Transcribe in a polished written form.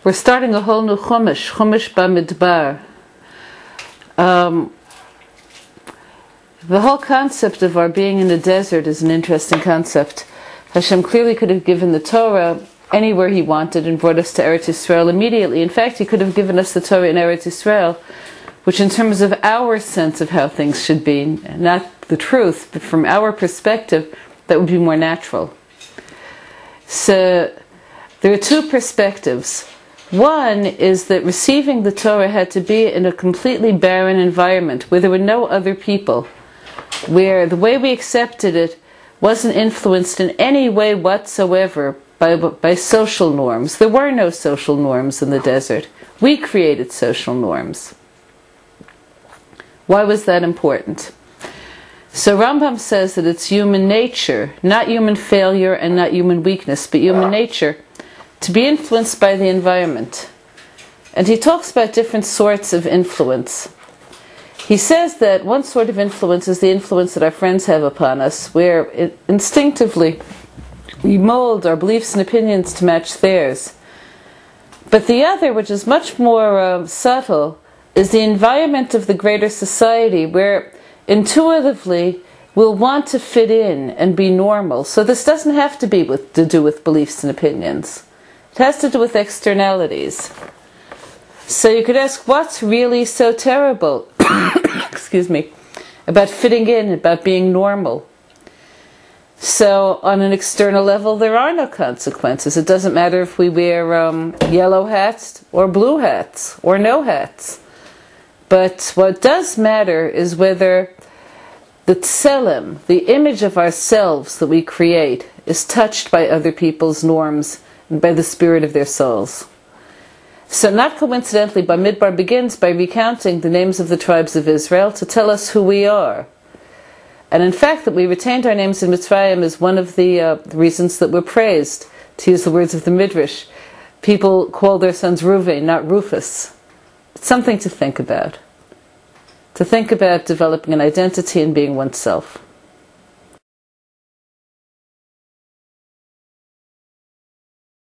We're starting a whole new Chumash, Chumash Bamidbar. The whole concept of our being in the desert is an interesting concept. Hashem clearly could have given the Torah anywhere He wanted and brought us to Eretz Yisrael immediately. In fact, He could have given us the Torah in Eretz Yisrael, which in terms of our sense of how things should be, not the truth, but from our perspective, that would be more natural. So, there are two perspectives. One is that receiving the Torah had to be in a completely barren environment, where there were no other people, where the way we accepted it wasn't influenced in any way whatsoever by social norms. There were no social norms in the desert. We created social norms. Why was that important? So Rambam says that it's human nature, not human failure and not human weakness, but human nature, to be influenced by the environment. And he talks about different sorts of influence. He says that one sort of influence is the influence that our friends have upon us, where instinctively we mold our beliefs and opinions to match theirs. But the other, which is much more subtle, is the environment of the greater society, where intuitively we'll want to fit in and be normal. So this doesn't have to be to do with beliefs and opinions. It has to do with externalities. So you could ask, what's really so terrible excuse me, about fitting in, about being normal? So on an external level, there are no consequences. It doesn't matter if we wear yellow hats or blue hats or no hats. But what does matter is whether the tselem, the image of ourselves that we create, is touched by other people's norms and by the spirit of their souls. So not coincidentally, Bamidbar begins by recounting the names of the tribes of Israel to tell us who we are. And in fact, that we retained our names in Mitzrayim is one of the reasons that we're praised. To use the words of the Midrash, people call their sons Reuven, not Rufus. It's something to think about. To think about developing an identity and being oneself.